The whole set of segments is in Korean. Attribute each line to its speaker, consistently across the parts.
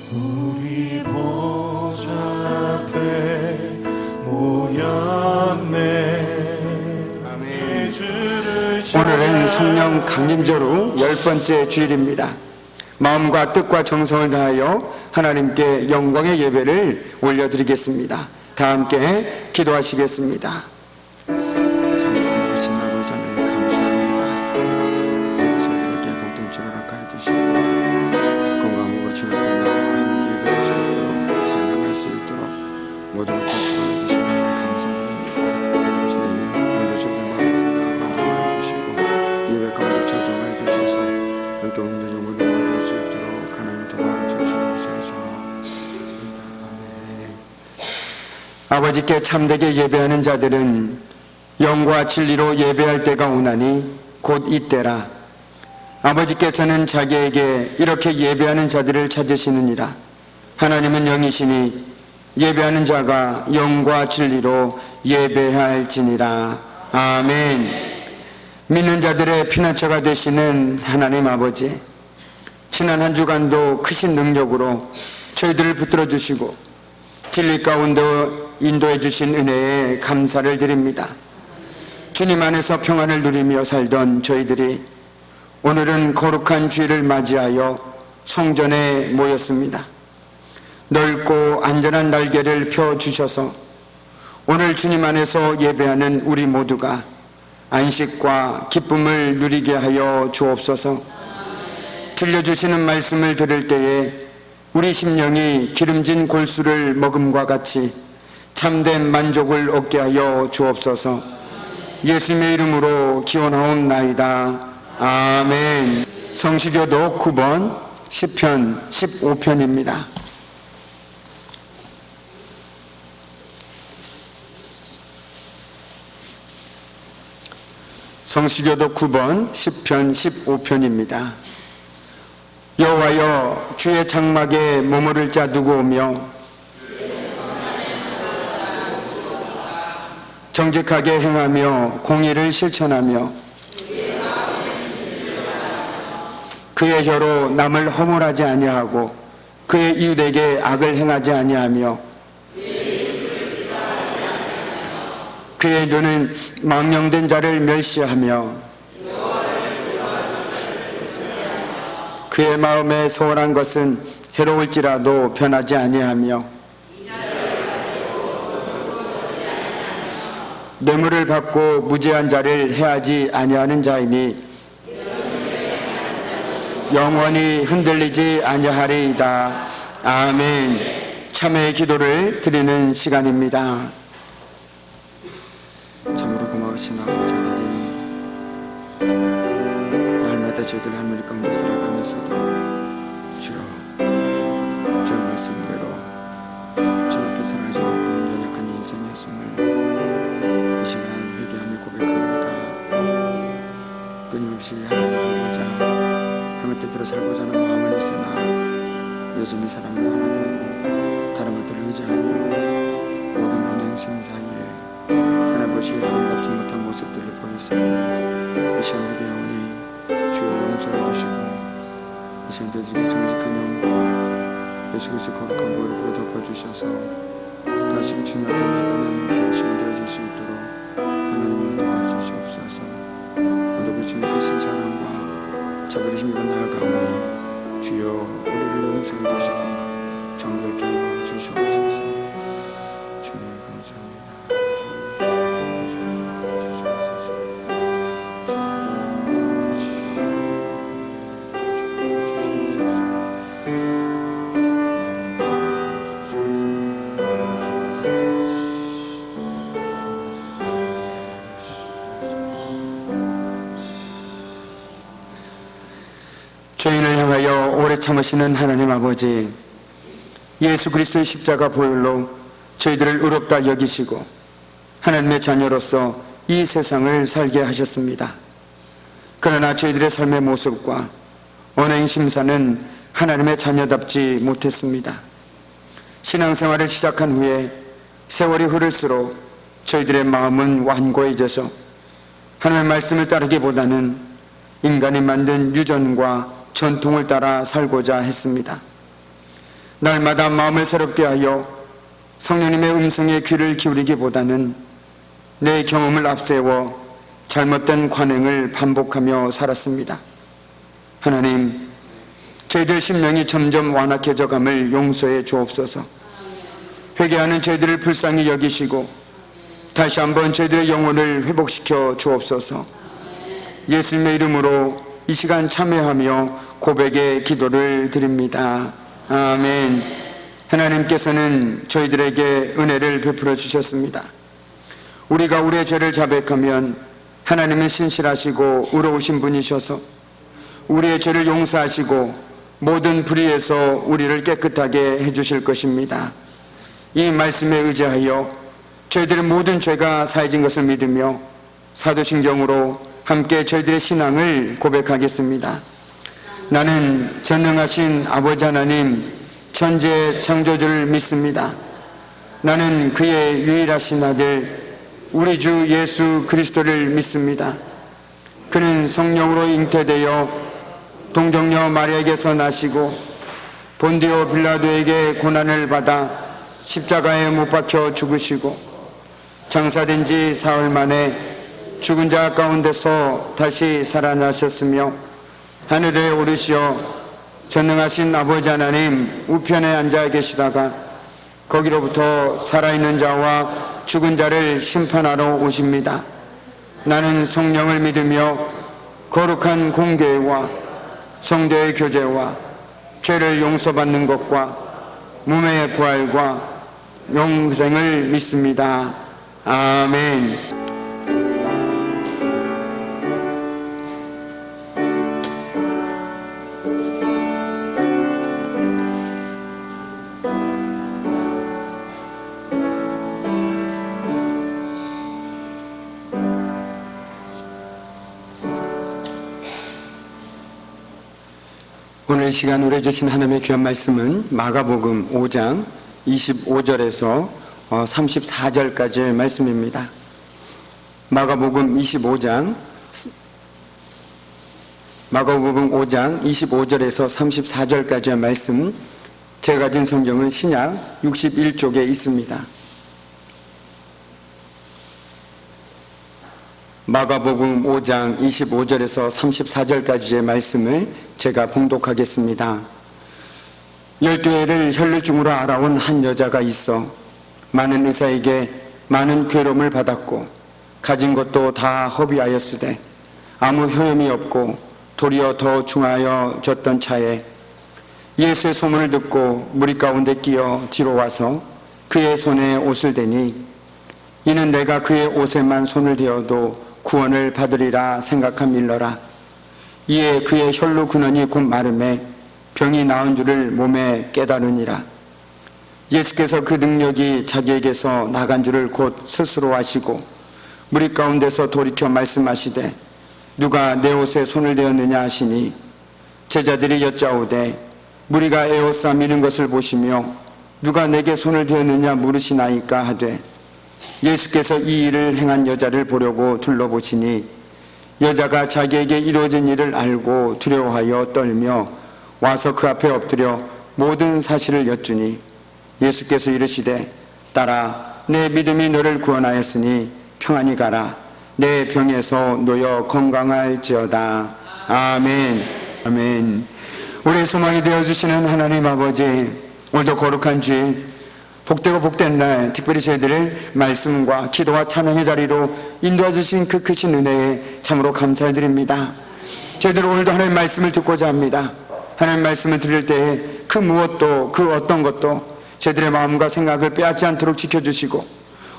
Speaker 1: 우리 보좌 앞에 모였네.
Speaker 2: 오늘은 성령 강림절 후 10번째 주일입니다. 마음과 뜻과 정성을 다하여 하나님께 영광의 예배를 올려드리겠습니다. 다 함께 기도하시겠습니다. 참고하신 아버지 하나님 감사합니다. 저희들에게 공동체를 허락하여 주시고 건강하고 거룩한 하나님께 예배할 수 있도록 찬양할 수 있도록 모든 것을 축원해 주시고 감사드립니다. 주님 오늘 저희들 마음을 생각하여 주시고 예배 가운데 찾아와해 주셔서 또 응대적으로 예배할 수 있도록 하나님 도와주시옵소서. 아버지께 참되게 예배하는 자들은 영과 진리로 예배할 때가 오나니 곧 이때라. 아버지께서는 자기에게 이렇게 예배하는 자들을 찾으시느니라. 하나님은 영이시니 예배하는 자가 영과 진리로 예배할지니라. 아멘. 믿는 자들의 피난처가 되시는 하나님 아버지, 지난 한 주간도 크신 능력으로 저희들을 붙들어 주시고 진리 가운데 인도해 주신 은혜에 감사를 드립니다. 주님 안에서 평안을 누리며 살던 저희들이 오늘은 거룩한 주일을 맞이하여 성전에 모였습니다. 넓고 안전한 날개를 펴주셔서 오늘 주님 안에서 예배하는 우리 모두가 안식과 기쁨을 누리게 하여 주옵소서. 들려주시는 말씀을 들을 때에 우리 심령이 기름진 골수를 먹음과 같이 참된 만족을 얻게 하여 주옵소서. 예수님의 이름으로 기원하옵나이다. 아멘. 성시교독 9번 시편 15편입니다. 성시교독 9번 시편 15편입니다. 여호와여, 주의 장막에 머무를 자 누구 오며 정직하게 행하며 공의를 실천하며 그의 혀로 남을 허물하지 아니하고 그의 이웃에게 악을 행하지 아니하며 그의 눈은 망령된 자를 멸시하며 그의 마음에 소원한 것은 해로울지라도 변하지 아니하며 뇌물을 받고 무죄한 자를 해하지 아니하는 자이니 영원히 흔들리지 아니하리이다. 아멘. 참회의 기도를 드리는 시간입니다. 참으로 고마우신 아버지 하나님, 날마다 저희들 하늘 가운데 살아가면서도 주여 저희 말씀대로 정확히 살아가지 못하는 연약한 인생이었음을 이 시간 회개하며 고백합니다. 끊임없이 하나님을 보고자 하나님의 뜻대로 살고자 하는 마음은 있으나 여전히 사람을 바라보고 다른 것들을 의지하며 모든 본행 생사에 하나님 보시기에 아름답지 못한 모습들을 보였으니 이 시간 회개하오니 주여 용서해 주시고 이 시간 저희들에게 정직한 영과 예수 그리스도의 거룩한 보혈로 덮어주셔서 다시 중요하게 나가는 귀한 시간 되어줄 수 있도록 하나님을 도와주시옵소서. 오늘도 주님 크신 사랑과 자비를 힘입어 나아가오니 주여 우리를 용서해 주시고 정결케 하여 주시옵소서. 주님 감사합니다. 죄인을 향하여 오래 참으시는 하나님 아버지, 예수 그리스도의 십자가 보혈로 저희들을 의롭다 여기시고 하나님의 자녀로서 이 세상을 살게 하셨습니다. 그러나 저희들의 삶의 모습과 언행 심사는 하나님의 자녀답지 못했습니다. 신앙생활을 시작한 후에 세월이 흐를수록 저희들의 마음은 완고해져서 하나님의 말씀을 따르기보다는 인간이 만든 유전과 전통을 따라 살고자 했습니다. 날마다 마음을 새롭게 하여 성령님의 음성에 귀를 기울이기보다는 내 경험을 앞세워 잘못된 관행을 반복하며 살았습니다. 하나님, 저희들 심령이 점점 완악해져 감을 용서해 주옵소서. 회개하는 저희들을 불쌍히 여기시고 다시 한번 저희들의 영혼을 회복시켜 주옵소서. 예수님의 이름으로 이 시간 참여하며 고백의 기도를 드립니다. 아멘. 하나님께서는 저희들에게 은혜를 베풀어 주셨습니다. 우리가 우리의 죄를 자백하면 하나님은 신실하시고 의로우신 분이셔서 우리의 죄를 용서하시고 모든 불의에서 우리를 깨끗하게 해주실 것입니다. 이 말씀에 의지하여 저희들의 모든 죄가 사해진 것을 믿으며 사도신경으로 함께 저희들의 신앙을 고백하겠습니다. 나는 전능하신 아버지 하나님 천재 창조주를 믿습니다. 나는 그의 유일하신 아들 우리 주 예수 그리스도를 믿습니다. 그는 성령으로 잉태되어 동정녀 마리아에게서 나시고 본디오 빌라도에게 고난을 받아 십자가에 못 박혀 죽으시고 장사된 지 사흘 만에 죽은 자 가운데서 다시 살아나셨으며 하늘에 오르시어 전능하신 아버지 하나님 우편에 앉아 계시다가 거기로부터 살아있는 자와 죽은 자를 심판하러 오십니다. 나는 성령을 믿으며 거룩한 공교회와 성도의 교제와 죄를 용서받는 것과 몸의 부활과 영생을 믿습니다. 아멘. 오늘 시간 우리 주신 하나님의 귀한 말씀은 마가복음 5장 25절에서 34절까지의 말씀입니다. 마가복음 5장 25절에서 34절까지의 말씀, 제가 가진 성경은 신약 61쪽에 있습니다. 마가복음 5장 25절에서 34절까지의 말씀을 제가 봉독하겠습니다. 12해를 혈루증으로 알아온 한 여자가 있어 많은 의사에게 많은 괴로움을 받았고 가진 것도 다 허비하였으되 아무 효험이 없고 도리어 더 중하여졌던 차에 예수의 소문을 듣고 무리 가운데 끼어 뒤로 와서 그의 손에 옷을 대니 이는 내가 그의 옷에만 손을 대어도 구원을 받으리라 생각함일러라. 이에 그의 혈루 근원이 곧 마름에 병이 나은 줄을 몸에 깨달으니라. 예수께서 그 능력이 자기에게서 나간 줄을 곧 스스로 아시고 무리 가운데서 돌이켜 말씀하시되 누가 내 옷에 손을 대었느냐 하시니 제자들이 여짜오되 무리가 에워싸 미는 것을 보시며 누가 내게 손을 대었느냐 물으시나이까 하되 예수께서 이 일을 행한 여자를 보려고 둘러보시니 여자가 자기에게 이루어진 일을 알고 두려워하여 떨며 와서 그 앞에 엎드려 모든 사실을 여쭈니 예수께서 이르시되 딸아 내 믿음이 너를 구원하였으니 평안히 가라. 내 병에서 놓여 건강할지어다. 아멘. 아멘. 우리의 소망이 되어주시는 하나님 아버지, 오늘도 거룩한 주일 복되고 복된 날 특별히 저희들을 말씀과 기도와 찬양의 자리로 인도해 주신 그 크신 은혜에 참으로 감사를 드립니다. 저희들 오늘도 하나님의 말씀을 듣고자 합니다. 하나님의 말씀을 들을 때에 그 무엇도 그 어떤 것도 저희들의 마음과 생각을 빼앗지 않도록 지켜주시고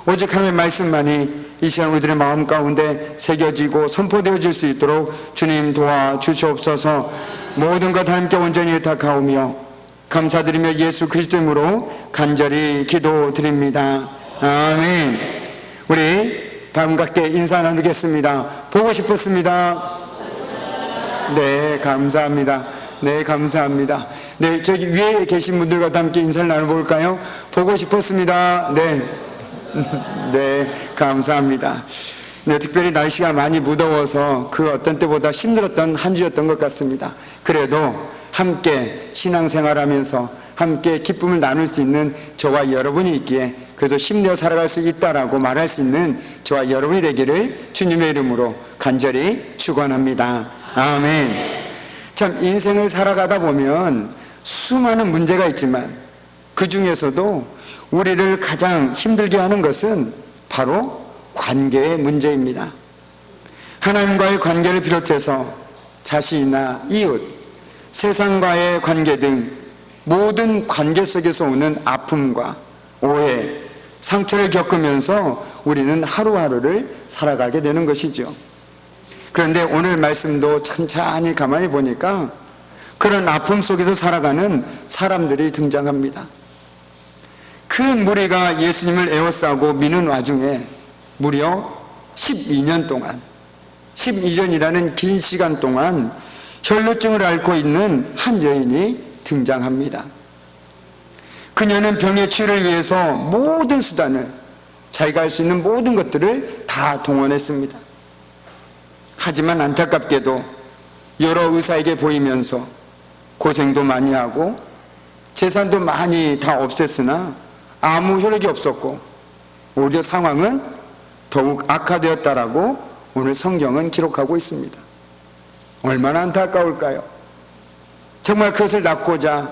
Speaker 2: 오직 하나님의 말씀만이 이 시간 우리들의 마음 가운데 새겨지고 선포되어질 수 있도록 주님 도와주시옵소서. 모든 것 하나님께 온전히 의탁하오며 감사드리며 예수 그리스도의 이름으로 간절히 기도드립니다. 아멘. 우리 반갑게 인사 나누겠습니다. 보고 싶었습니다. 네, 감사합니다. 네, 감사합니다. 네, 저기 위에 계신 분들과 함께 인사를 나눠볼까요? 보고 싶었습니다. 네. 네, 감사합니다. 네, 특별히 날씨가 많이 무더워서 그 어떤 때보다 힘들었던 한 주였던 것 같습니다. 그래도 함께 신앙생활하면서 함께 기쁨을 나눌 수 있는 저와 여러분이 있기에 그래서 힘내어 살아갈 수 있다라고 말할 수 있는 저와 여러분이 되기를 주님의 이름으로 간절히 축원합니다. 아멘. 참 인생을 살아가다 보면 수많은 문제가 있지만 그 중에서도 우리를 가장 힘들게 하는 것은 바로 관계의 문제입니다. 하나님과의 관계를 비롯해서 자신이나 이웃, 세상과의 관계 등 모든 관계 속에서 오는 아픔과 오해, 상처를 겪으면서 우리는 하루하루를 살아가게 되는 것이죠. 그런데 오늘 말씀도 천천히 가만히 보니까 그런 아픔 속에서 살아가는 사람들이 등장합니다. 큰 무리가 예수님을 에워싸고 미는 와중에 무려 12년 동안 12년이라는 긴 시간 동안 혈루증을 앓고 있는 한 여인이 등장합니다. 그녀는 병의 치유를 위해서 모든 수단을, 자기가 할 수 있는 모든 것들을 다 동원했습니다. 하지만 안타깝게도 여러 의사에게 보이면서 고생도 많이 하고 재산도 많이 다 없앴으나 아무 효력이 없었고 오히려 상황은 더욱 악화되었다라고 오늘 성경은 기록하고 있습니다. 얼마나 안타까울까요? 정말 그것을 낫고자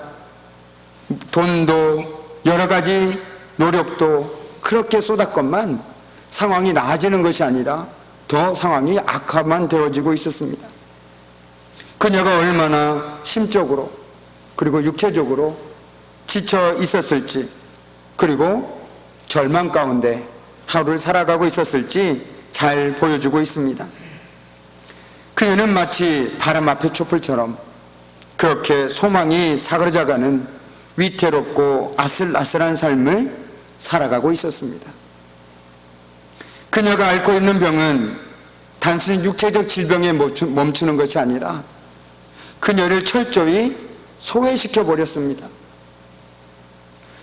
Speaker 2: 돈도 여러 가지 노력도 그렇게 쏟았건만 상황이 나아지는 것이 아니라 더 상황이 악화만 되어지고 있었습니다. 그녀가 얼마나 심적으로 그리고 육체적으로 지쳐 있었을지, 그리고 절망 가운데 하루를 살아가고 있었을지 잘 보여주고 있습니다. 그녀는 마치 바람 앞의 촛불처럼 그렇게 소망이 사그라져가는 위태롭고 아슬아슬한 삶을 살아가고 있었습니다. 그녀가 앓고 있는 병은 단순히 육체적 질병에 멈추는 것이 아니라 그녀를 철저히 소외시켜 버렸습니다.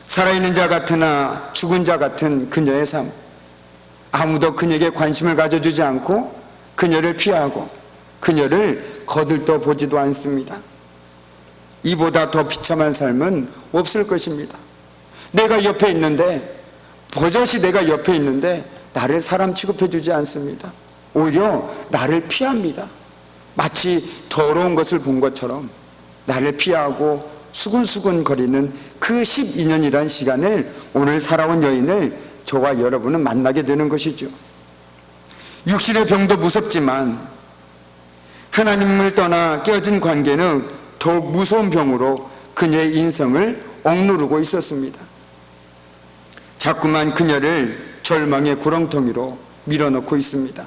Speaker 2: 살아있는 자 같으나 죽은 자 같은 그녀의 삶, 아무도 그녀에게 관심을 가져주지 않고 그녀를 피하고 그녀를 거들떠 보지도 않습니다. 이보다 더 비참한 삶은 없을 것입니다. 내가 옆에 있는데, 버젓이 내가 옆에 있는데 나를 사람 취급해 주지 않습니다. 오히려 나를 피합니다. 마치 더러운 것을 본 것처럼 나를 피하고 수근수근 거리는 그 12년이란 시간을 오늘 살아온 여인을 저와 여러분은 만나게 되는 것이죠. 육신의 병도 무섭지만 하나님을 떠나 깨어진 관계는 더욱 무서운 병으로 그녀의 인생을 억누르고 있었습니다. 자꾸만 그녀를 절망의 구렁텅이로 밀어넣고 있습니다.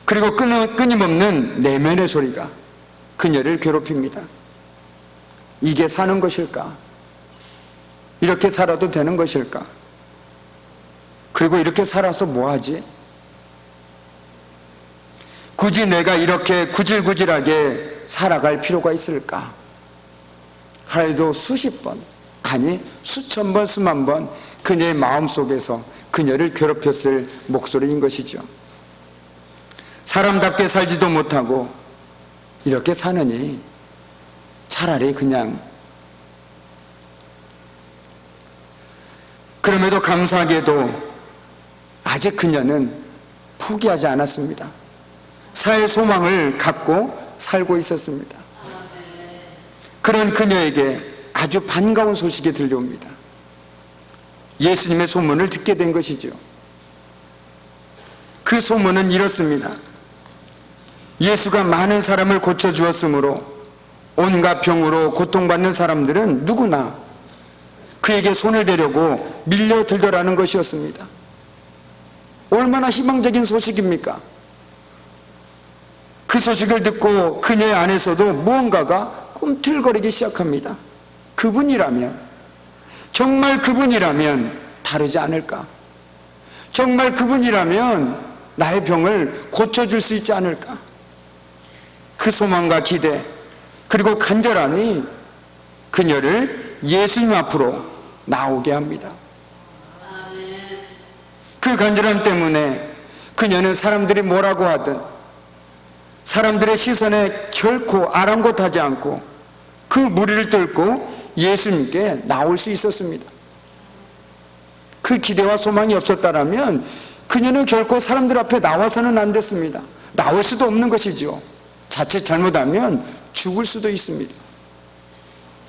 Speaker 2: 그리고 끊임없는 내면의 소리가 그녀를 괴롭힙니다. 이게 사는 것일까? 이렇게 살아도 되는 것일까? 그리고 이렇게 살아서 뭐하지? 굳이 내가 이렇게 구질구질하게 살아갈 필요가 있을까? 하루에도 수십 번, 아니 수천 번, 수만 번 그녀의 마음속에서 그녀를 괴롭혔을 목소리인 것이죠. 사람답게 살지도 못하고 이렇게 사느니 차라리 그냥, 그럼에도 감사하게도 아직 그녀는 포기하지 않았습니다. 살 소망을 갖고 살고 있었습니다. 그런 그녀에게 아주 반가운 소식이 들려옵니다. 예수님의 소문을 듣게 된 것이죠. 그 소문은 이렇습니다. 예수가 많은 사람을 고쳐주었으므로 온갖 병으로 고통받는 사람들은 누구나 그에게 손을 대려고 밀려들더라는 것이었습니다. 얼마나 희망적인 소식입니까? 그 소식을 듣고 그녀의 안에서도 무언가가 꿈틀거리기 시작합니다. 그분이라면, 정말 그분이라면 다르지 않을까? 정말 그분이라면 나의 병을 고쳐줄 수 있지 않을까? 그 소망과 기대, 그리고 간절함이 그녀를 예수님 앞으로 나오게 합니다. 그 간절함 때문에 그녀는 사람들이 뭐라고 하든 사람들의 시선에 결코 아랑곳하지 않고 그 무리를 뚫고 예수님께 나올 수 있었습니다. 그 기대와 소망이 없었다라면 그녀는 결코 사람들 앞에 나와서는 안 됐습니다. 나올 수도 없는 것이죠. 자칫 잘못하면 죽을 수도 있습니다.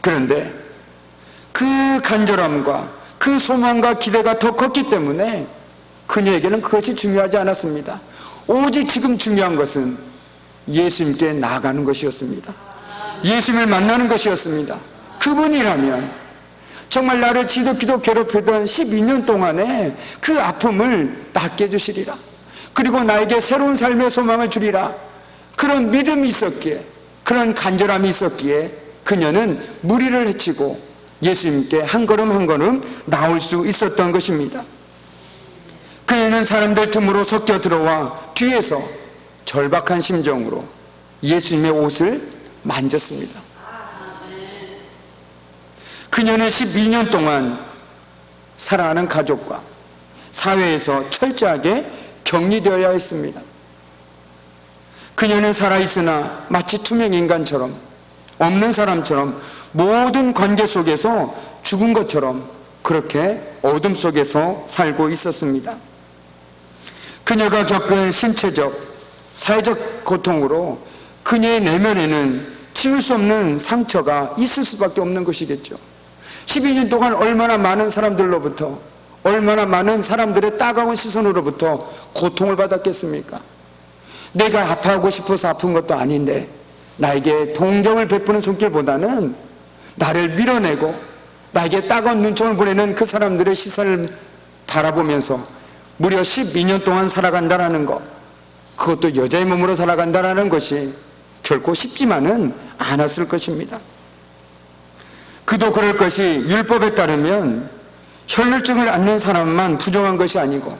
Speaker 2: 그런데 그 간절함과 그 소망과 기대가 더 컸기 때문에 그녀에게는 그것이 중요하지 않았습니다. 오직 지금 중요한 것은 예수님께 나아가는 것이었습니다. 예수님을 만나는 것이었습니다. 그분이라면 정말 나를 지독히도 괴롭히던 12년 동안의 그 아픔을 낫게 해주시리라. 그리고 나에게 새로운 삶의 소망을 주리라. 그런 믿음이 있었기에, 그런 간절함이 있었기에 그녀는 무리를 헤치고 예수님께 한 걸음 한 걸음 나올 수 있었던 것입니다. 그녀는 사람들 틈으로 섞여 들어와 뒤에서 절박한 심정으로 예수님의 옷을 만졌습니다. 그녀는 12년 동안 사랑하는 가족과 사회에서 철저하게 격리되어야 했습니다. 그녀는 살아있으나 마치 투명인간처럼, 없는 사람처럼 모든 관계 속에서 죽은 것처럼 그렇게 어둠 속에서 살고 있었습니다. 그녀가 겪은 신체적, 사회적 고통으로 그녀의 내면에는 치울 수 없는 상처가 있을 수밖에 없는 것이겠죠. 12년 동안 얼마나 많은 사람들로부터, 얼마나 많은 사람들의 따가운 시선으로부터 고통을 받았겠습니까? 내가 아파하고 싶어서 아픈 것도 아닌데 나에게 동정을 베푸는 손길보다는 나를 밀어내고 나에게 따가운 눈총을 보내는 그 사람들의 시선을 바라보면서 무려 12년 동안 살아간다는 것, 그것도 여자의 몸으로 살아간다는 것이 결코 쉽지만은 않았을 것입니다. 그도 그럴 것이 율법에 따르면 혈루증을 앓는 사람만 부정한 것이 아니고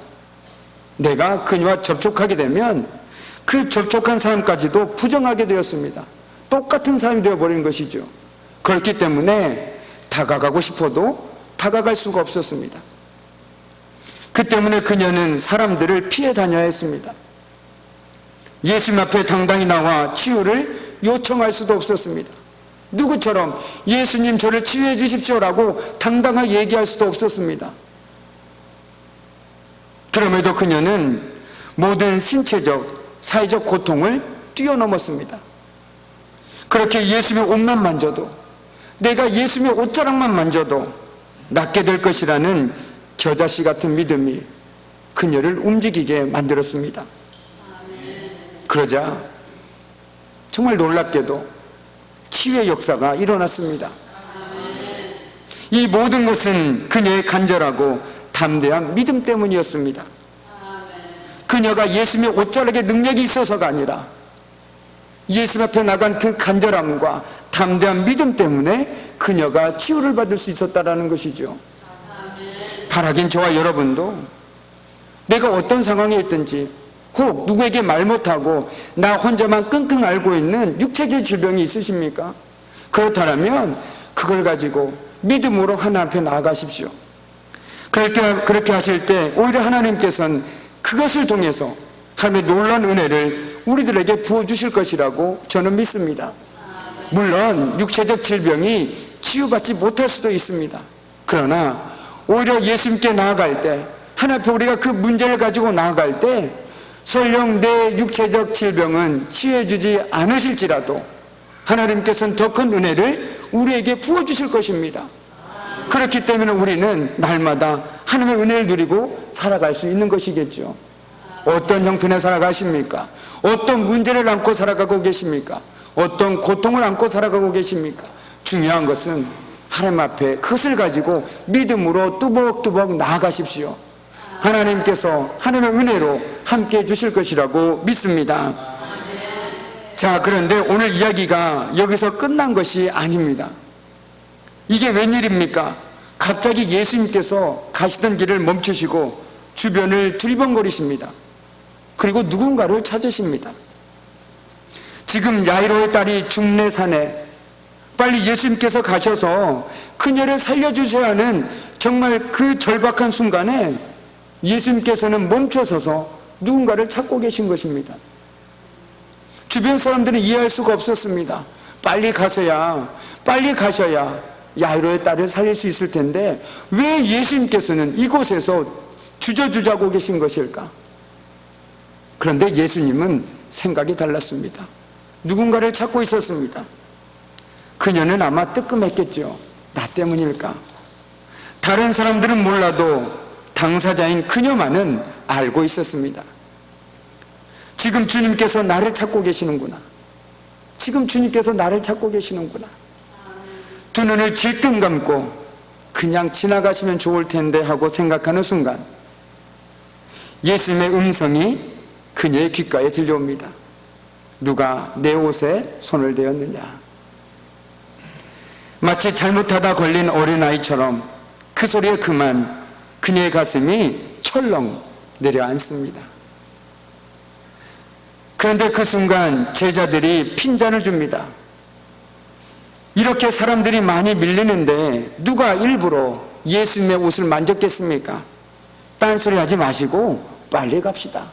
Speaker 2: 내가 그녀와 접촉하게 되면 그 접촉한 사람까지도 부정하게 되었습니다. 똑같은 사람이 되어버린 것이죠. 그렇기 때문에 다가가고 싶어도 다가갈 수가 없었습니다. 그 때문에 그녀는 사람들을 피해 다녀야 했습니다. 예수님 앞에 당당히 나와 치유를 요청할 수도 없었습니다. 누구처럼 예수님 저를 치유해 주십시오라고 당당하게 얘기할 수도 없었습니다. 그럼에도 그녀는 모든 신체적, 사회적 고통을 뛰어넘었습니다. 그렇게 예수님의 옷만 만져도, 내가 예수님의 옷자락만 만져도 낫게 될 것이라는 겨자씨 같은 믿음이 그녀를 움직이게 만들었습니다. 그러자 정말 놀랍게도 치유의 역사가 일어났습니다. 이 모든 것은 그녀의 간절하고 담대한 믿음 때문이었습니다. 그녀가 예수님의 옷자락에 능력이 있어서가 아니라 예수님 앞에 나간 그 간절함과 담대한 믿음 때문에 그녀가 치유를 받을 수 있었다는 것이죠. 바라긴 저와 여러분도 내가 어떤 상황에 있든지, 혹 누구에게 말 못하고 나 혼자만 끙끙 앓고 있는 육체적 질병이 있으십니까? 그렇다면 그걸 가지고 믿음으로 하나님 앞에 나아가십시오. 그렇게 하실 때 오히려 하나님께서는 그것을 통해서 하나님의 놀라운 은혜를 우리들에게 부어주실 것이라고 저는 믿습니다. 물론 육체적 질병이 치유받지 못할 수도 있습니다. 그러나 오히려 예수님께 나아갈 때, 하나님 앞에 우리가 그 문제를 가지고 나아갈 때 설령 내 육체적 질병은 치유해주지 않으실지라도 하나님께서는 더 큰 은혜를 우리에게 부어주실 것입니다. 그렇기 때문에 우리는 날마다 하나님의 은혜를 누리고 살아갈 수 있는 것이겠죠. 어떤 형편에 살아가십니까? 어떤 문제를 안고 살아가고 계십니까? 어떤 고통을 안고 살아가고 계십니까? 중요한 것은 하나님 앞에 그것을 가지고 믿음으로 뚜벅뚜벅 나아가십시오. 하나님께서 하나님의 은혜로 함께 해주실 것이라고 믿습니다. 자, 그런데 오늘 이야기가 여기서 끝난 것이 아닙니다. 이게 웬일입니까? 갑자기 예수님께서 가시던 길을 멈추시고 주변을 두리번거리십니다. 그리고 누군가를 찾으십니다. 지금 야이로의 딸이 중내산에 빨리 예수님께서 가셔서 그녀를 살려주셔야 하는 정말 그 절박한 순간에 예수님께서는 멈춰서서 누군가를 찾고 계신 것입니다. 주변 사람들은 이해할 수가 없었습니다. 빨리 가서야 빨리 가셔야 야이로의 딸을 살릴 수 있을 텐데 왜 예수님께서는 이곳에서 주저주저하고 계신 것일까? 그런데 예수님은 생각이 달랐습니다. 누군가를 찾고 있었습니다. 그녀는 아마 뜨끔했겠죠. 나 때문일까? 다른 사람들은 몰라도 당사자인 그녀만은 알고 있었습니다. 지금 주님께서 나를 찾고 계시는구나. 지금 주님께서 나를 찾고 계시는구나. 두 눈을 질끈 감고 그냥 지나가시면 좋을 텐데 하고 생각하는 순간 예수님의 음성이 그녀의 귓가에 들려옵니다. 누가 내 옷에 손을 대었느냐? 마치 잘못하다 걸린 어린아이처럼 그 소리에 그만 그녀의 가슴이 철렁 내려앉습니다. 그런데 그 순간 제자들이 핀잔을 줍니다. 이렇게 사람들이 많이 밀리는데 누가 일부러 예수님의 옷을 만졌겠습니까? 딴소리 하지 마시고 빨리 갑시다.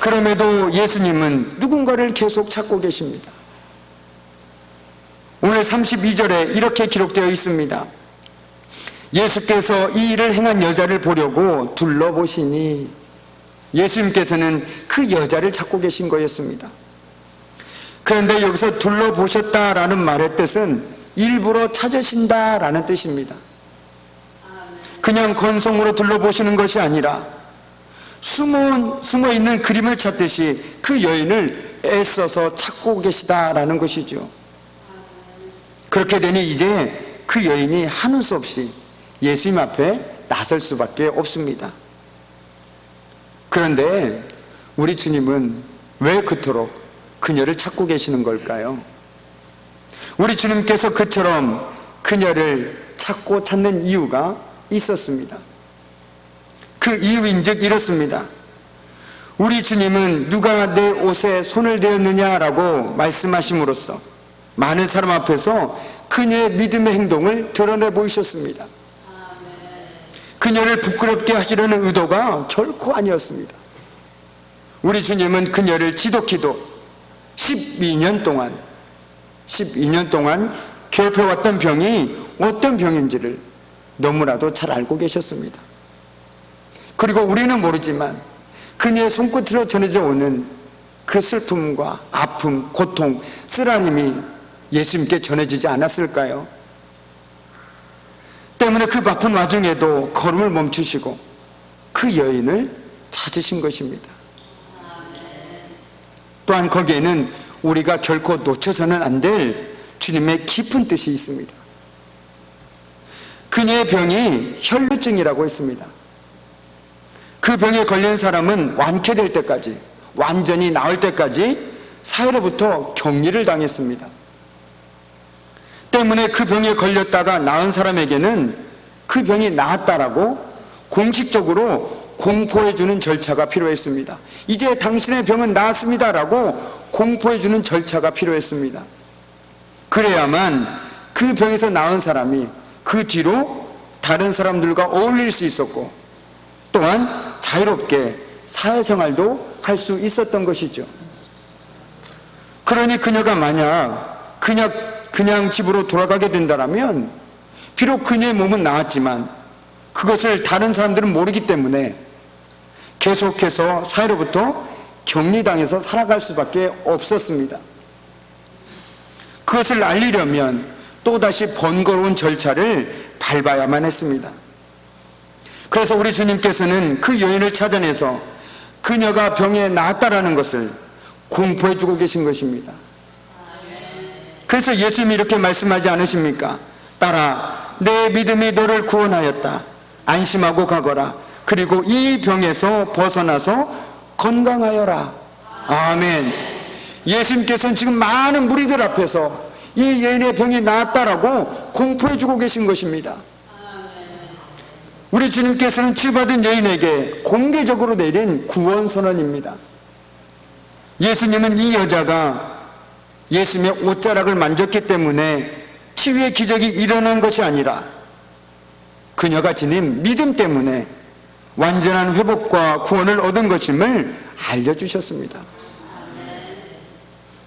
Speaker 2: 그럼에도 예수님은 누군가를 계속 찾고 계십니다. 오늘 32절에 이렇게 기록되어 있습니다. 예수께서 이 일을 행한 여자를 보려고 둘러보시니, 예수님께서는 그 여자를 찾고 계신 거였습니다. 그런데 여기서 둘러보셨다라는 말의 뜻은 일부러 찾으신다라는 뜻입니다. 그냥 건성으로 둘러보시는 것이 아니라 숨어 있는 그림을 찾듯이 그 여인을 애써서 찾고 계시다라는 것이죠. 그렇게 되니 이제 그 여인이 하는 수 없이 예수님 앞에 나설 수밖에 없습니다. 그런데 우리 주님은 왜 그토록 그녀를 찾고 계시는 걸까요? 우리 주님께서 그처럼 그녀를 찾고 찾는 이유가 있었습니다. 그 이유인즉 이렇습니다. 우리 주님은 누가 내 옷에 손을 대었느냐라고 말씀하심으로써 많은 사람 앞에서 그녀의 믿음의 행동을 드러내 보이셨습니다. 그녀를 부끄럽게 하시려는 의도가 결코 아니었습니다. 우리 주님은 그녀를 지독히도 12년 동안 괴롭혀왔던 병이 어떤 병인지를 너무나도 잘 알고 계셨습니다. 그리고 우리는 모르지만 그녀의 손끝으로 전해져 오는 그 슬픔과 아픔, 고통, 쓰라림이 예수님께 전해지지 않았을까요? 때문에 그 바쁜 와중에도 걸음을 멈추시고 그 여인을 찾으신 것입니다. 또한 거기에는 우리가 결코 놓쳐서는 안 될 주님의 깊은 뜻이 있습니다. 그녀의 병이 혈루증이라고 했습니다. 그 병에 걸린 사람은 완쾌될 때까지, 완전히 나을 때까지 사회로부터 격리를 당했습니다. 때문에 그 병에 걸렸다가 나은 사람에게는 그 병이 나았다라고 공식적으로 공포해주는 절차가 필요했습니다. 이제 당신의 병은 나았습니다라고 공포해주는 절차가 필요했습니다. 그래야만 그 병에서 나은 사람이 그 뒤로 다른 사람들과 어울릴 수 있었고 또한 자유롭게 사회생활도 할 수 있었던 것이죠. 그러니 그녀가 만약 그냥 집으로 돌아가게 된다면 비록 그녀의 몸은 나았지만 그것을 다른 사람들은 모르기 때문에 계속해서 사회로부터 격리당해서 살아갈 수밖에 없었습니다. 그것을 알리려면 또다시 번거로운 절차를 밟아야만 했습니다. 그래서 우리 주님께서는 그 여인을 찾아내서 그녀가 병에 나았다라는 것을 공포해주고 계신 것입니다. 그래서 예수님이 이렇게 말씀하지 않으십니까? 딸아, 내 믿음이 너를 구원하였다. 안심하고 가거라. 그리고 이 병에서 벗어나서 건강하여라. 아멘. 예수님께서는 지금 많은 무리들 앞에서 이 여인의 병이 나았다라고 공포해주고 계신 것입니다. 우리 주님께서는 치유받은 여인에게 공개적으로 내린 구원 선언입니다. 예수님은 이 여자가 예수님의 옷자락을 만졌기 때문에 치유의 기적이 일어난 것이 아니라 그녀가 지닌 믿음 때문에 완전한 회복과 구원을 얻은 것임을 알려주셨습니다.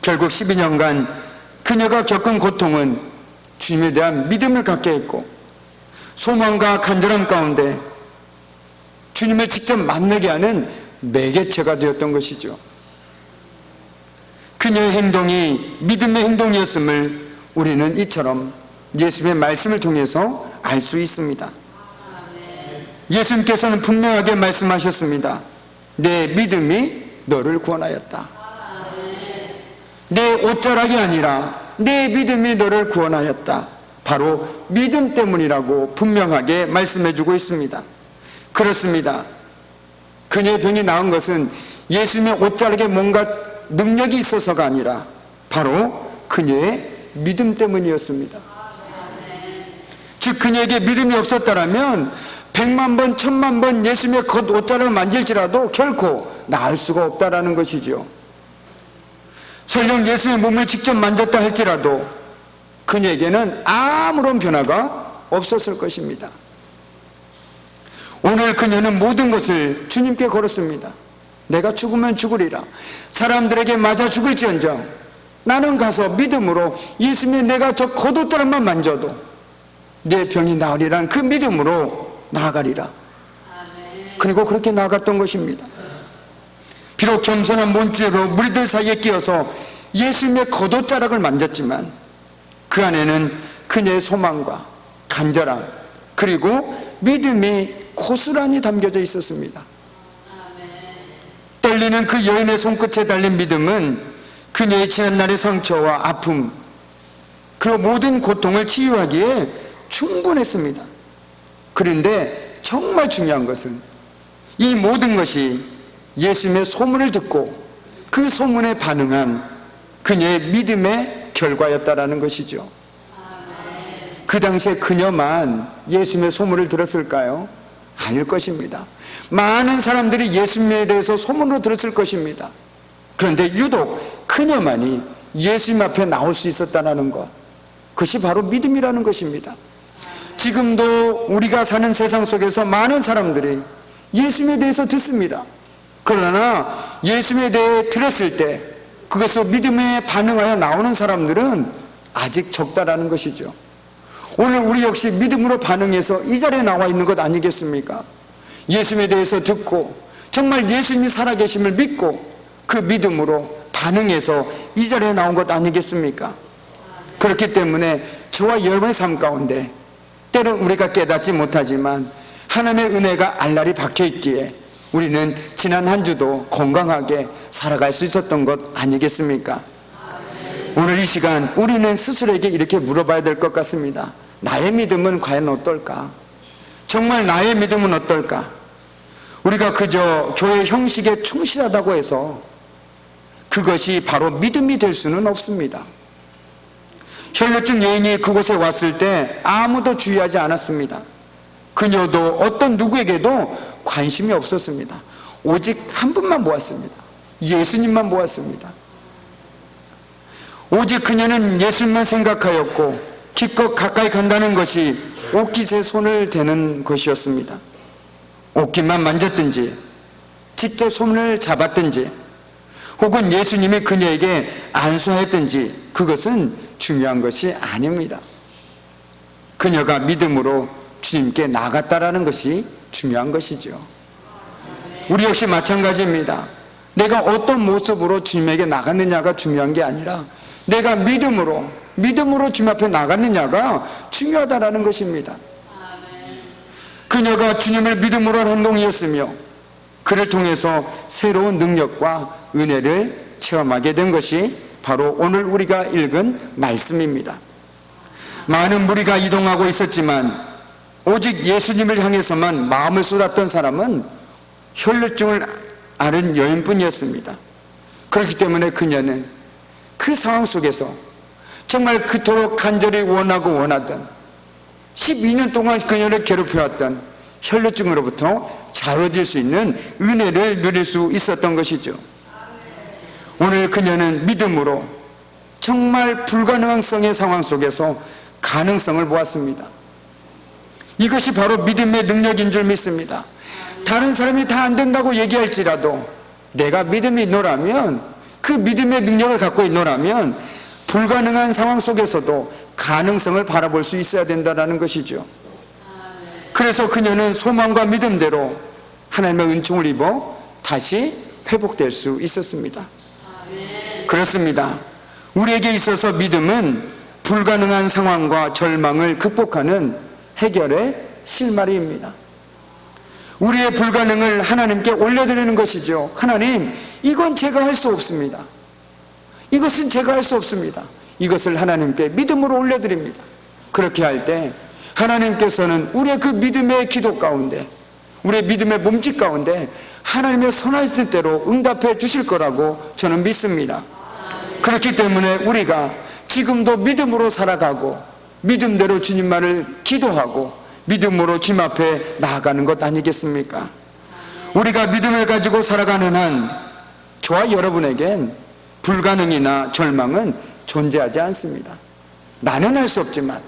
Speaker 2: 결국 12년간 그녀가 겪은 고통은 주님에 대한 믿음을 갖게 했고, 소망과 간절함 가운데 주님을 직접 만나게 하는 매개체가 되었던 것이죠. 그녀의 행동이 믿음의 행동이었음을 우리는 이처럼 예수님의 말씀을 통해서 알 수 있습니다. 예수님께서는 분명하게 말씀하셨습니다. 내 믿음이 너를 구원하였다. 내 옷자락이 아니라 내 믿음이 너를 구원하였다. 바로 믿음 때문이라고 분명하게 말씀해주고 있습니다. 그렇습니다. 그녀의 병이 나은 것은 예수님의 옷자락에 뭔가 능력이 있어서가 아니라 바로 그녀의 믿음 때문이었습니다. 즉 그녀에게 믿음이 없었다면 100만 번, 1000만 번 예수님의 겉 옷자락을 만질지라도 결코 나을 수가 없다라는 것이죠. 설령 예수님의 몸을 직접 만졌다 할지라도 그녀에게는 아무런 변화가 없었을 것입니다. 오늘 그녀는 모든 것을 주님께 걸었습니다. 내가 죽으면 죽으리라. 사람들에게 맞아 죽을지언정 나는 가서 믿음으로 예수님의 내가 저 겉옷자락만 만져도 내 병이 나으리라는 그 믿음으로 나아가리라. 그리고 그렇게 나아갔던 것입니다. 비록 겸손한 몸짓으로 무리들 사이에 끼어서 예수님의 겉옷자락을 만졌지만 그 안에는 그녀의 소망과 간절함 그리고 믿음이 고스란히 담겨져 있었습니다. 떨리는 그 여인의 손끝에 달린 믿음은 그녀의 지난날의 상처와 아픔 그 모든 고통을 치유하기에 충분했습니다. 그런데 정말 중요한 것은 이 모든 것이 예수님의 소문을 듣고 그 소문에 반응한 그녀의 믿음의 결과였다라는 것이죠. 그 당시에 그녀만 예수님의 소문을 들었을까요? 아닐 것입니다. 많은 사람들이 예수님에 대해서 소문으로 들었을 것입니다. 그런데 유독 그녀만이 예수님 앞에 나올 수 있었다는 것, 그것이 바로 믿음이라는 것입니다. 지금도 우리가 사는 세상 속에서 많은 사람들이 예수님에 대해서 듣습니다. 그러나 예수님에 대해 들었을 때 그것을 믿음에 반응하여 나오는 사람들은 아직 적다라는 것이죠. 오늘 우리 역시 믿음으로 반응해서 이 자리에 나와 있는 것 아니겠습니까? 예수님에 대해서 듣고 정말 예수님이 살아계심을 믿고 그 믿음으로 반응해서 이 자리에 나온 것 아니겠습니까? 그렇기 때문에 저와 여러분의 삶 가운데 때론 우리가 깨닫지 못하지만 하나님의 은혜가 알날이 박혀있기에 우리는 지난 한 주도 건강하게 살아갈 수 있었던 것 아니겠습니까? 오늘 이 시간 우리는 스스로에게 이렇게 물어봐야 될 것 같습니다. 나의 믿음은 과연 어떨까? 정말 나의 믿음은 어떨까? 우리가 그저 교회 형식에 충실하다고 해서 그것이 바로 믿음이 될 수는 없습니다. 혈루증 여인이 그곳에 왔을 때 아무도 주의하지 않았습니다. 그녀도 어떤 누구에게도 관심이 없었습니다. 오직 한 분만 보았습니다. 예수님만 보았습니다. 오직 그녀는 예수님만 생각하였고 기껏 가까이 간다는 것이 옷깃에 손을 대는 것이었습니다. 옷깃만 만졌든지 직접 손을 잡았든지 혹은 예수님이 그녀에게 안수하였든지 그것은 중요한 것이 아닙니다. 그녀가 믿음으로 주님께 나갔다라는 것이 중요한 것이죠. 우리 역시 마찬가지입니다. 내가 어떤 모습으로 주님에게 나갔느냐가 중요한 게 아니라 내가 믿음으로 주님 앞에 나갔느냐가 중요하다라는 것입니다. 그녀가 주님을 믿음으로 한 행동이었으며 그를 통해서 새로운 능력과 은혜를 체험하게 된 것이 바로 오늘 우리가 읽은 말씀입니다. 많은 무리가 이동하고 있었지만 오직 예수님을 향해서만 마음을 쏟았던 사람은 혈루증을 앓은 여인뿐이었습니다. 그렇기 때문에 그녀는 그 상황 속에서 정말 그토록 간절히 원하던 12년 동안 그녀를 괴롭혀왔던 혈루증으로부터 자유해질 수 있는 은혜를 누릴 수 있었던 것이죠. 오늘 그녀는 믿음으로 정말 불가능성의 상황 속에서 가능성을 보았습니다. 이것이 바로 믿음의 능력인 줄 믿습니다. 다른 사람이 다 안 된다고 얘기할지라도 내가 믿음이 있노라면 그 믿음의 능력을 갖고 있노라면 불가능한 상황 속에서도 가능성을 바라볼 수 있어야 된다는 것이죠. 그래서 그녀는 소망과 믿음대로 하나님의 은총을 입어 다시 회복될 수 있었습니다. 그렇습니다. 우리에게 있어서 믿음은 불가능한 상황과 절망을 극복하는 해결의 실마리입니다. 우리의 불가능을 하나님께 올려드리는 것이죠. 하나님, 이건 제가 할 수 없습니다. 이것은 제가 할 수 없습니다. 이것을 하나님께 믿음으로 올려드립니다. 그렇게 할 때 하나님께서는 우리의 그 믿음의 기도 가운데, 우리의 믿음의 몸짓 가운데 하나님의 선하신 뜻대로 응답해 주실 거라고 저는 믿습니다. 그렇기 때문에 우리가 지금도 믿음으로 살아가고 믿음대로 주님만을 기도하고 믿음으로 주님 앞에 나아가는 것 아니겠습니까? 우리가 믿음을 가지고 살아가는 한 저와 여러분에겐 불가능이나 절망은 존재하지 않습니다. 나는 할 수 없지만,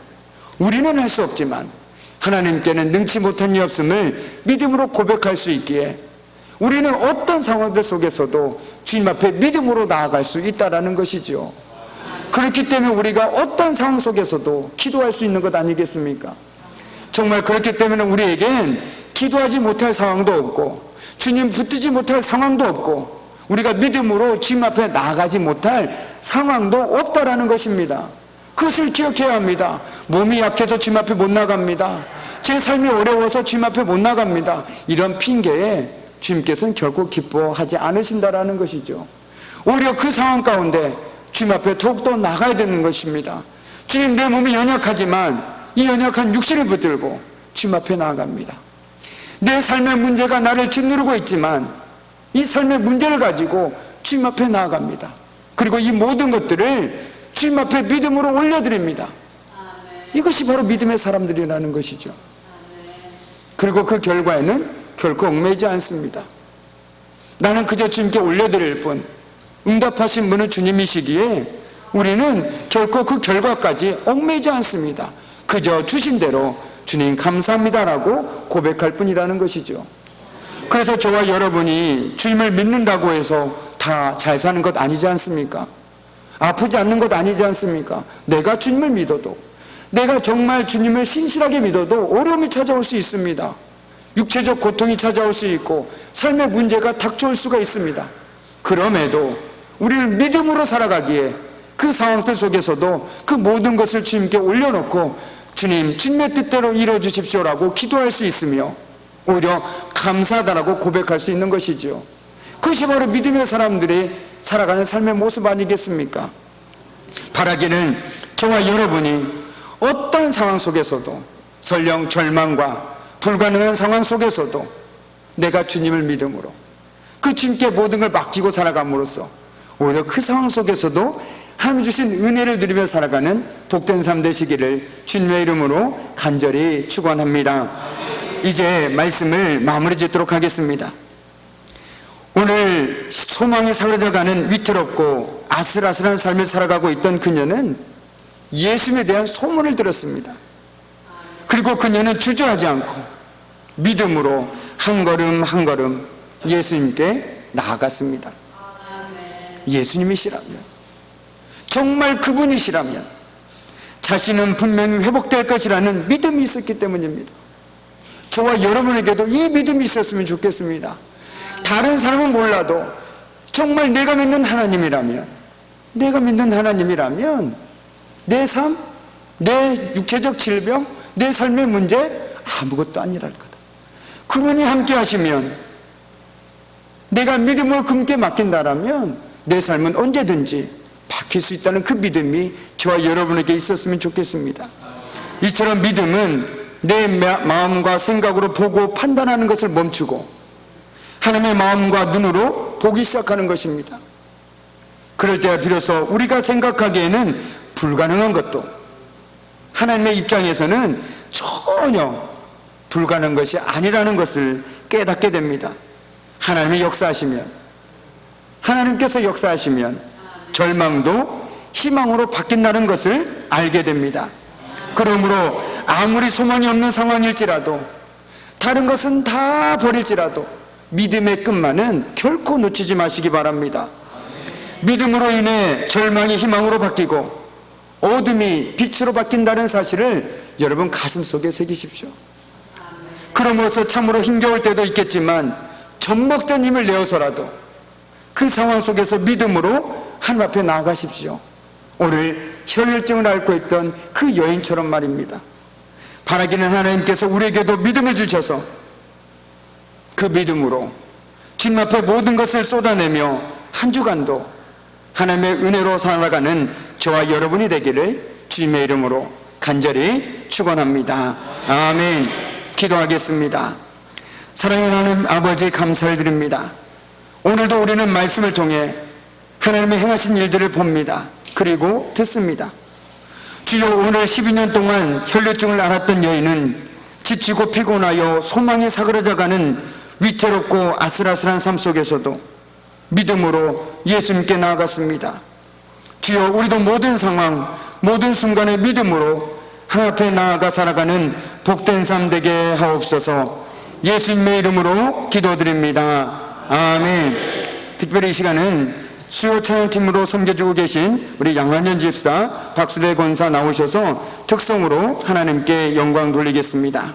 Speaker 2: 우리는 할 수 없지만 하나님께는 능치 못한 일 없음을 믿음으로 고백할 수 있기에 우리는 어떤 상황들 속에서도 주님 앞에 믿음으로 나아갈 수 있다는 것이죠. 그렇기 때문에 우리가 어떤 상황 속에서도 기도할 수 있는 것 아니겠습니까? 정말 그렇기 때문에 우리에겐 기도하지 못할 상황도 없고 주님 붙들지 못할 상황도 없고 우리가 믿음으로 주님 앞에 나아가지 못할 상황도 없다라는 것입니다. 그것을 기억해야 합니다. 몸이 약해서 주님 앞에 못 나갑니다. 제 삶이 어려워서 주님 앞에 못 나갑니다. 이런 핑계에 주님께서는 결코 기뻐하지 않으신다라는 것이죠. 오히려 그 상황 가운데 주님 앞에 더욱더 나가야 되는 것입니다. 주님, 내 몸이 연약하지만 이 연약한 육신을 붙들고 주님 앞에 나아갑니다. 내 삶의 문제가 나를 짓누르고 있지만 이 삶의 문제를 가지고 주님 앞에 나아갑니다. 그리고 이 모든 것들을 주님 앞에 믿음으로 올려드립니다. 이것이 바로 믿음의 사람들이라는 것이죠. 그리고 그 결과에는 결코 얽매이지 않습니다. 나는 그저 주님께 올려드릴 뿐, 응답하신 분은 주님이시기에 우리는 결코 그 결과까지 얽매이지 않습니다. 그저 주신 대로 주님 감사합니다라고 고백할 뿐이라는 것이죠. 그래서 저와 여러분이 주님을 믿는다고 해서 다 잘 사는 것 아니지 않습니까? 아프지 않는 것 아니지 않습니까? 내가 주님을 믿어도, 내가 정말 주님을 신실하게 믿어도 어려움이 찾아올 수 있습니다. 육체적 고통이 찾아올 수 있고 삶의 문제가 닥쳐올 수가 있습니다. 그럼에도 우리는 믿음으로 살아가기에 그 상황들 속에서도 그 모든 것을 주님께 올려놓고 주님, 주님의 뜻대로 이루어 주십시오라고 기도할 수 있으며 오히려 감사하다라고 고백할 수 있는 것이죠. 그것이 바로 믿음의 사람들이 살아가는 삶의 모습 아니겠습니까? 바라기는 저와 여러분이 어떤 상황 속에서도 설령 절망과 불가능한 상황 속에서도 내가 주님을 믿음으로 그 주님께 모든 걸 맡기고 살아감으로써 오히려 그 상황 속에서도 하나님 주신 은혜를 누리며 살아가는 복된 삶 되시기를 주님의 이름으로 간절히 축원합니다. 이제 말씀을 마무리 짓도록 하겠습니다. 오늘 소망이 사라져가는 위태롭고 아슬아슬한 삶을 살아가고 있던 그녀는 예수님에 대한 소문을 들었습니다. 그리고 그녀는 주저하지 않고 믿음으로 한 걸음 한 걸음 예수님께 나아갔습니다. 예수님이시라면, 정말 그분이시라면 자신은 분명히 회복될 것이라는 믿음이 있었기 때문입니다. 저와 여러분에게도 이 믿음이 있었으면 좋겠습니다. 다른 사람은 몰라도 정말 내가 믿는 하나님이라면 내 삶, 내 육체적 질병, 내 삶의 문제 아무것도 아니랄 거다. 그분이 함께 하시면, 내가 믿음으로 그분께 맡긴다라면 내 삶은 언제든지 바뀔 수 있다는 그 믿음이 저와 여러분에게 있었으면 좋겠습니다. 이처럼 믿음은 내 마음과 생각으로 보고 판단하는 것을 멈추고 하나님의 마음과 눈으로 보기 시작하는 것입니다. 그럴 때야 비로소 우리가 생각하기에는 불가능한 것도 하나님의 입장에서는 전혀 불가능한 것이 아니라는 것을 깨닫게 됩니다. 하나님께서 역사하시면 절망도 희망으로 바뀐다는 것을 알게 됩니다. 그러므로 아무리 소망이 없는 상황일지라도, 다른 것은 다 버릴지라도 믿음의 끝만은 결코 놓치지 마시기 바랍니다. 믿음으로 인해 절망이 희망으로 바뀌고 어둠이 빛으로 바뀐다는 사실을 여러분 가슴속에 새기십시오. 그럼으로써 참으로 힘겨울 때도 있겠지만 전복된 힘을 내어서라도 그 상황 속에서 믿음으로 하나님 앞에 나아가십시오. 오늘 혈혈증을 앓고 있던 그 여인처럼 말입니다. 바라기는 하나님께서 우리에게도 믿음을 주셔서 그 믿음으로 주님 앞에 모든 것을 쏟아내며 한 주간도 하나님의 은혜로 살아가는 저와 여러분이 되기를 주님의 이름으로 간절히 축원합니다. 아멘. 기도하겠습니다. 사랑하는 하나님 아버지, 감사를 드립니다. 오늘도 우리는 말씀을 통해 하나님의 행하신 일들을 봅니다. 그리고 듣습니다. 주여, 오늘 12년 동안 혈류증을 앓았던 여인은 지치고 피곤하여 소망이 사그라져가는 위태롭고 아슬아슬한 삶 속에서도 믿음으로 예수님께 나아갔습니다. 주여, 우리도 모든 상황, 모든 순간의 믿음으로 하나님 앞에 나아가 살아가는 복된 삶 되게 하옵소서. 예수님의 이름으로 기도드립니다. 아멘. 특별히 이 시간은 수요 찬양팀으로 섬겨주고 계신 우리 양한현 집사, 박수대 권사 나오셔서 특성으로 하나님께 영광 돌리겠습니다.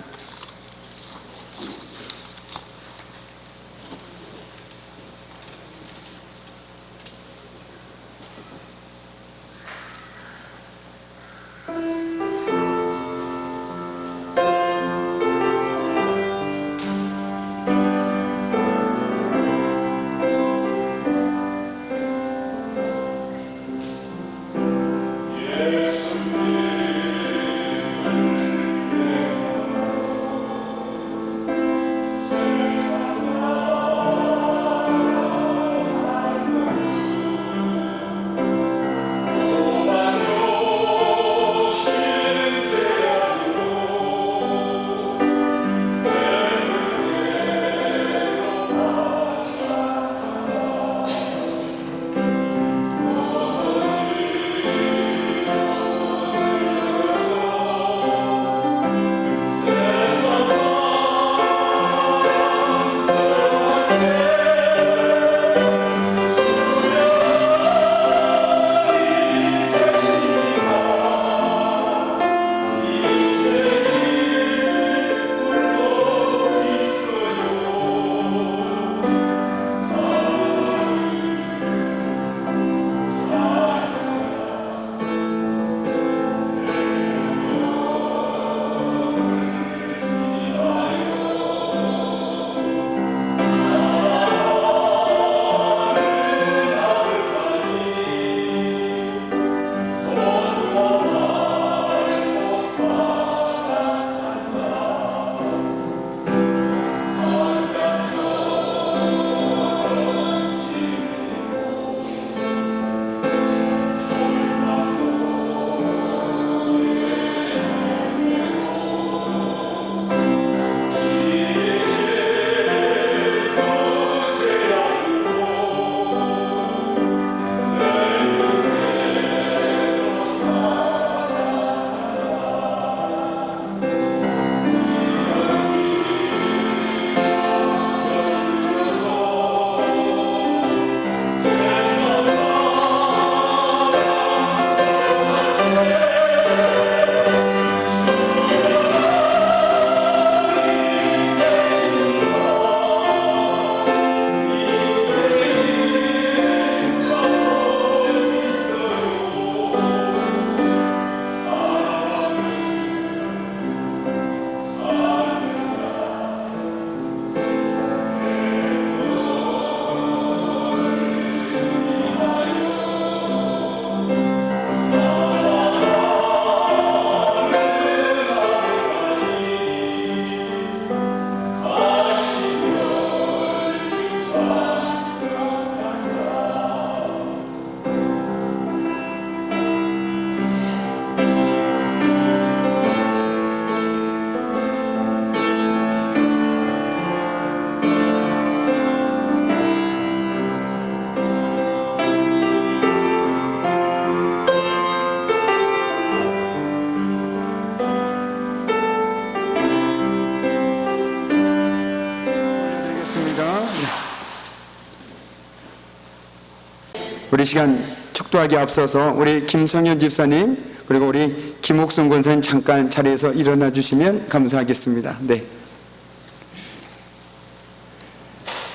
Speaker 2: 우리 시간 축도하기 앞서서 우리 김성현 집사님 그리고 우리 김옥순 권사님 잠깐 자리에서 일어나 주시면 감사하겠습니다.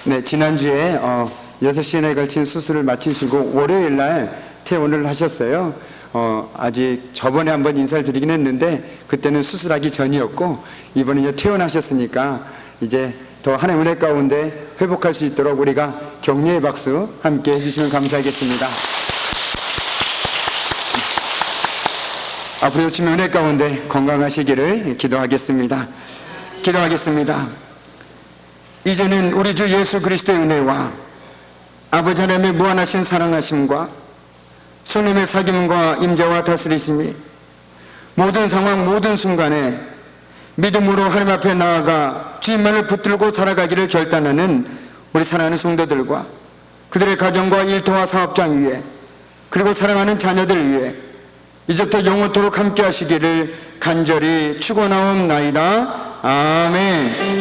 Speaker 2: 네, 지난주에 6시간에 걸친 수술을 마치시고 월요일 날 퇴원을 하셨어요. 아직 저번에 한번 인사를 드리긴 했는데 그때는 수술하기 전이었고 이번에 이제 퇴원하셨으니까 이제 더 하나님의 은혜 가운데 회복할 수 있도록 우리가 격려의 박수 함께 해주시면 감사하겠습니다. 앞으로 주님의 은혜 가운데 건강하시기를 기도하겠습니다. 기도하겠습니다. 이제는 우리 주 예수 그리스도의 은혜와 아버지 하나님의 무한하신 사랑하심과 성령의 사귐과 임재와 다스리심이 모든 상황 모든 순간에 믿음으로 하나님 앞에 나아가 주님만을 붙들고 살아가기를 결단하는 우리 사랑하는 성도들과 그들의 가정과 일터와 사업장 위에 그리고 사랑하는 자녀들 위에 이제부터 영원토록 함께 하시기를 간절히 축원하옵나이다. 아멘.